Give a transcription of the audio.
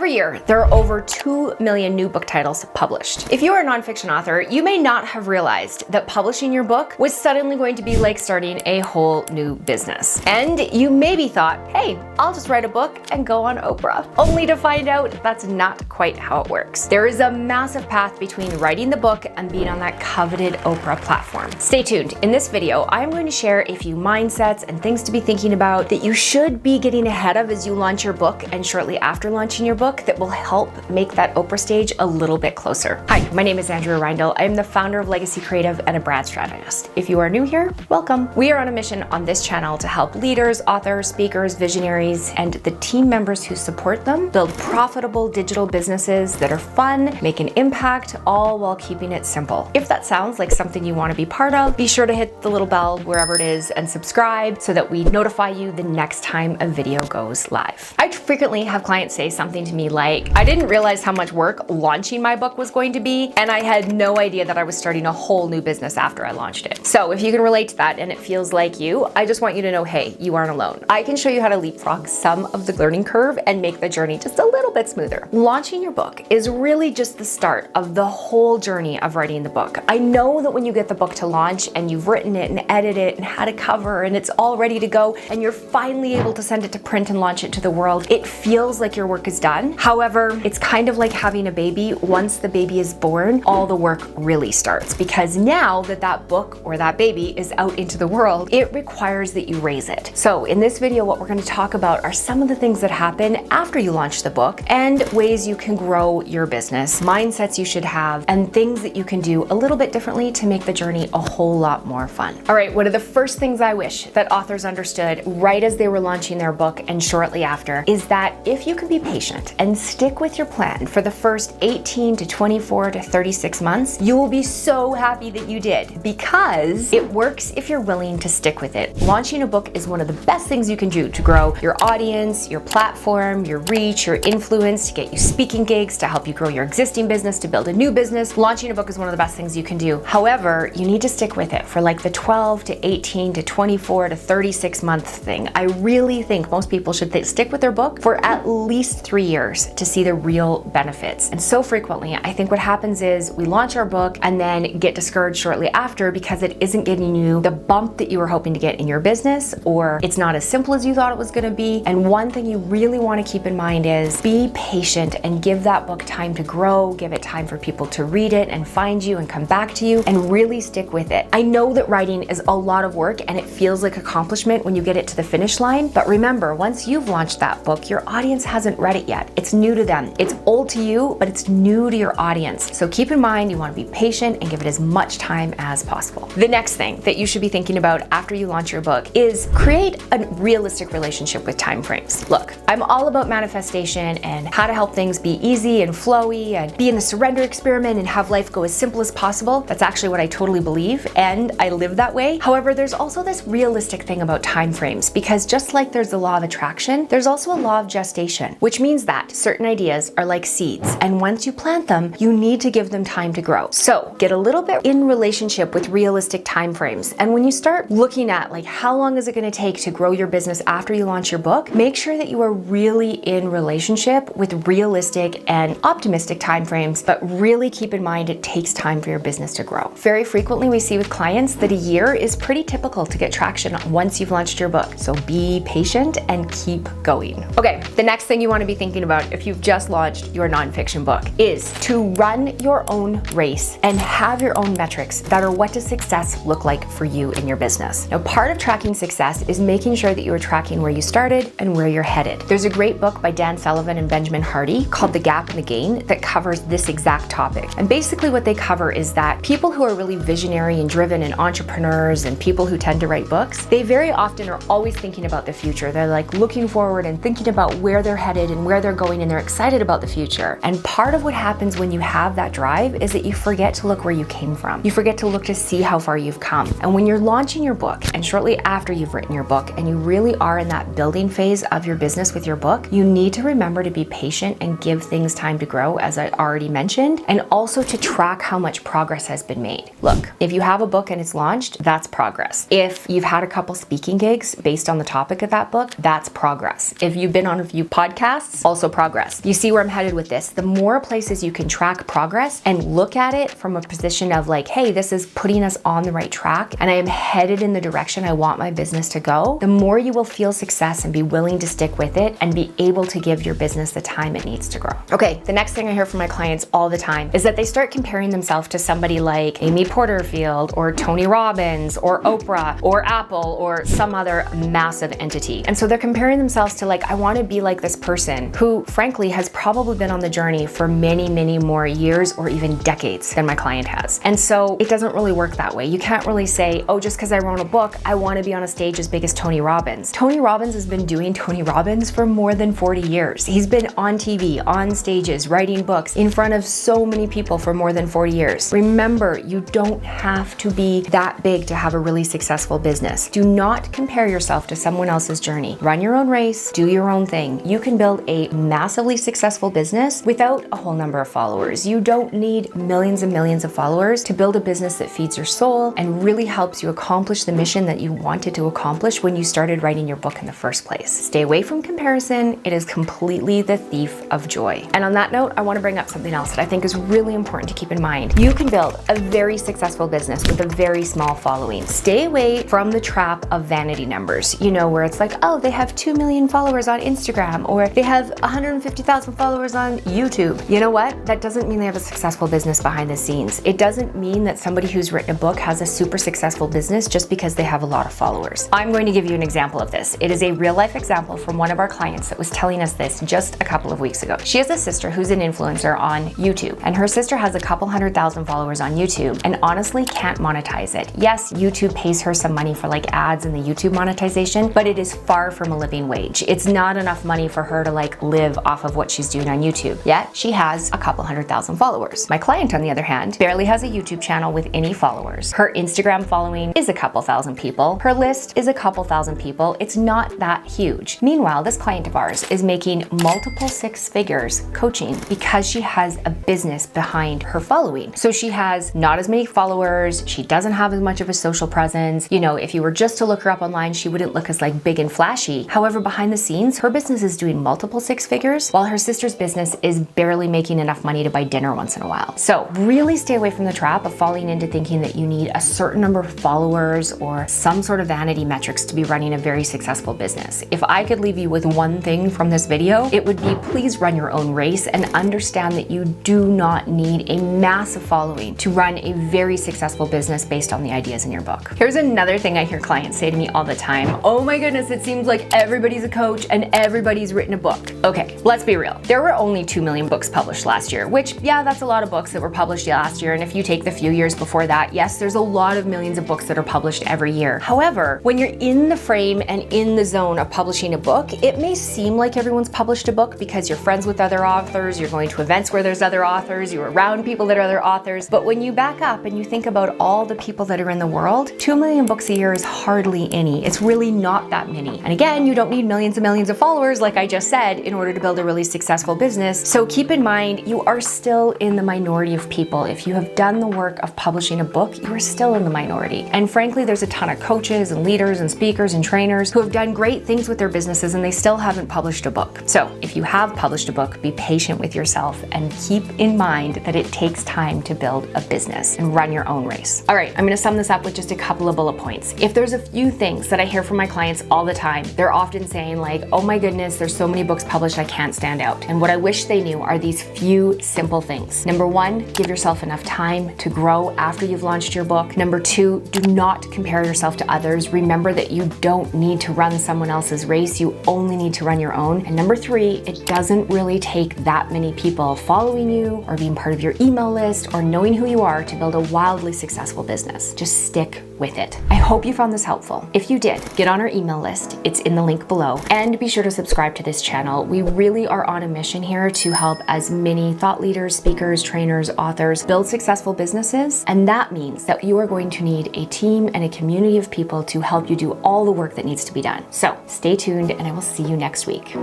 Every year, there are over 2 million new book titles published. If you are a nonfiction author, you may not have realized that publishing your book was suddenly going to be like starting a whole new business. And you maybe thought, hey, I'll just write a book and go on Oprah. Only to find out that's not quite how it works. There is a massive path between writing the book and being on that coveted Oprah platform. Stay tuned. In this video, I am going to share a few mindsets and things to be thinking about that you should be getting ahead of as you launch your book and shortly after launching your book that will help make that Oprah stage a little bit closer. Hi, my name is Andrea. I am the founder of Legacy Creative and a brand strategist. If you are new here, welcome. We are on a mission on this channel to help leaders, authors, speakers, visionaries, and the team members who support them build profitable digital businesses that are fun, make an impact, all while keeping it simple. If that sounds like something you want to be part of, be sure to hit the little bell wherever it is and subscribe so that we notify you the next time a video goes live. I frequently have clients say something to me like, I didn't realize how much work launching my book was going to be, and I had no idea that I was starting a whole new business after I launched it. So if you can relate to that and it feels like you, I just want you to know, hey, you aren't alone. I can show you how to leapfrog some of the learning curve and make the journey just a little bit smoother. Launching your book is really just the start of the whole journey of writing the book. I know that when you get the book to launch and you've written it and edited it and had a cover and it's all ready to go and you're finally able to send it to print and launch it to the world, it feels like your work is done. However, it's kind of like having a baby. Once the baby is born, all the work really starts, because now that that book or that baby is out into the world, it requires that you raise it. So in this video, what we're going to talk about are some of the things that happen after you launch the book and ways you can grow your business, mindsets you should have, and things that you can do a little bit differently to make the journey a whole lot more fun. All right, one of the first things I wish that authors understood right as they were launching their book and shortly after is that if you can be patient and stick with your plan for the first 18 to 24 to 36 months, you will be so happy that you did, because it works if you're willing to stick with it. Launching a book is one of the best things you can do to grow your audience, your platform, your reach, your influence, to get you speaking gigs, to help you grow your existing business, to build a new business. Launching a book is one of the best things you can do. However, you need to stick with it for like the 12 to 18 to 24 to 36 month thing. I really think most people should stick with their book for at least 3 years to see the real benefits. And so frequently, I think what happens is we launch our book and then get discouraged shortly after because it isn't getting you the bump that you were hoping to get in your business, or it's not as simple as you thought it was going to be. And one thing you really want to keep in mind is be patient and give that book time to grow, give it time for people to read it and find you and come back to you, and really stick with it. I know that writing is a lot of work and it feels like accomplishment when you get it to the finish line, but remember, once you've launched that book, your audience hasn't read it yet. It's new to them. It's old to you, but it's new to your audience. So keep in mind, you want to be patient and give it as much time as possible. The next thing that you should be thinking about after you launch your book is create a realistic relationship with timeframes. Look, I'm all about manifestation and how to help things be easy and flowy and be in the surrender experiment and have life go as simple as possible. That's actually what I totally believe, and I live that way. However, there's also this realistic thing about timeframes, because just like there's the law of attraction, there's also a law of gestation, which means that certain ideas are like seeds, and once you plant them, you need to give them time to grow. So get a little bit in relationship with realistic timeframes. And when you start looking at like how long is it going to take to grow your business after you launch your book, make sure that you are really in relationship with realistic and optimistic timeframes, but really keep in mind it takes time for your business to grow. Very frequently we see with clients that a year is pretty typical to get traction once you've launched your book. So be patient and keep going. Okay, the next thing you want to be thinking about if you've just launched your nonfiction book is to run your own race and have your own metrics that are what does success look like for you in your business. Now, part of tracking success is making sure that you are tracking where you started and where you're headed. There's a great book by Dan Sullivan and Benjamin Hardy called The Gap and the Gain that covers this exact topic. And basically what they cover is that people who are really visionary and driven and entrepreneurs and people who tend to write books, they very often are always thinking about the future. They're like looking forward and thinking about where they're headed and where they're going, and they're excited about the future. And part of what happens when you have that drive is that you forget to look where you came from. You forget to look to see how far you've come. And when you're launching your book and shortly after you've written your book and you really are in that building phase of your business with your book, you need to remember to be patient and give things time to grow, as I already mentioned, and also to track how much progress has been made. Look, if you have a book and it's launched, that's progress. If you've had a couple speaking gigs based on the topic of that book, that's progress. If you've been on a few podcasts, also progress. progress. You see where I'm headed with this? The more places you can track progress and look at it from a position of like, hey, this is putting us on the right track and I am headed in the direction I want my business to go, the more you will feel success and be willing to stick with it and be able to give your business the time it needs to grow. Okay, the next thing I hear from my clients all the time is that they start comparing themselves to somebody like Amy Porterfield or Tony Robbins or Oprah or Apple or some other massive entity. And so they're comparing themselves to like, I want to be like this person who frankly has probably been on the journey for many, many more years or even decades than my client has. And so it doesn't really work that way. You can't really say, oh, just because I wrote a book, I want to be on a stage as big as Tony Robbins. Tony Robbins has been doing Tony Robbins for more than 40 years. He's been on TV, on stages, writing books in front of so many people for more than 40 years. Remember, you don't have to be that big to have a really successful business. Do not compare yourself to someone else's journey. Run your own race, do your own thing. You can build a massively successful business without a whole number of followers. You don't need millions and millions of followers to build a business that feeds your soul and really helps you accomplish the mission that you wanted to accomplish when you started writing your book in the first place. Stay away from comparison. It is completely the thief of joy. And on that note, I want to bring up something else that I think is really important to keep in mind. You can build a very successful business with a very small following. Stay away from the trap of vanity numbers, you know, where it's like, oh, they have 2 million followers on Instagram or they have 150,000 followers on YouTube. You know what? That doesn't mean they have a successful business behind the scenes. It doesn't mean that somebody who's written a book has a super successful business just because they have a lot of followers. I'm going to give you an example of this. It is a real life example from one of our clients that was telling us this just a couple of weeks ago. She has a sister who's an influencer on YouTube, and her sister has a couple 100,000 followers on YouTube and honestly can't monetize it. Yes, YouTube pays her some money for like ads and the YouTube monetization, but it is far from a living wage. It's not enough money for her to like live off of what she's doing on YouTube. Yet she has a couple 100,000 followers. My client, on the other hand, barely has a YouTube channel with any followers. Her Instagram following is a couple thousand people. Her list is a couple thousand people. It's not that huge. Meanwhile, this client of ours is making multiple 6 figures coaching because she has a business behind her following. So she has not as many followers. She doesn't have as much of a social presence. You know, if you were just to look her up online, she wouldn't look as like big and flashy. However, behind the scenes, her business is doing multiple 6 figures while her sister's business is barely making enough money to buy dinner once in a while. So really stay away from the trap of falling into thinking that you need a certain number of followers or some sort of vanity metrics to be running a very successful business. If I could leave you with one thing from this video, it would be please run your own race and understand that you do not need a massive following to run a very successful business based on the ideas in your book. Here's another thing I hear clients say to me all the time. Oh my goodness, it seems like everybody's a coach and everybody's written a book. Okay, let's be real. There were only 2 million books published last year, which, yeah, that's a lot of books that were published last year. And if you take the few years before that, yes, there's a lot of millions of books that are published every year. However, when you're in the frame and in the zone of publishing a book, it may seem like everyone's published a book because you're friends with other authors, you're going to events where there's other authors, you're around people that are other authors. But when you back up and you think about all the people that are in the world, 2 million books a year is hardly any. It's really not that many. And again, you don't need millions and millions of followers, like I just said, in order to build a really successful business. So keep in mind, you are still in the minority of people. If you have done the work of publishing a book, you are still in the minority. And frankly, there's a ton of coaches and leaders and speakers and trainers who have done great things with their businesses and they still haven't published a book. So if you have published a book, be patient with yourself and keep in mind that it takes time to build a business and run your own race. All right, I'm gonna sum this up with just a couple of bullet points. If there's a few things that I hear from my clients all the time, they're often saying like, oh my goodness, there's so many books published, I can't stand out. And what I wish they knew are these few simple things. Number 1, give yourself enough time to grow after you've launched your book. Number 2, do not compare yourself to others. Remember that you don't need to run someone else's race. You only need to run your own. And number 3, it doesn't really take that many people following you or being part of your email list or knowing who you are to build a wildly successful business. Just stick with it. I hope you found this helpful. If you did, get on our email list. It's in the link below. And be sure to subscribe to this channel. We really are on a mission here to help as many thought leaders, speakers, trainers, authors build successful businesses. And that means that you are going to need a team and a community of people to help you do all the work that needs to be done. So stay tuned and I will see you next week.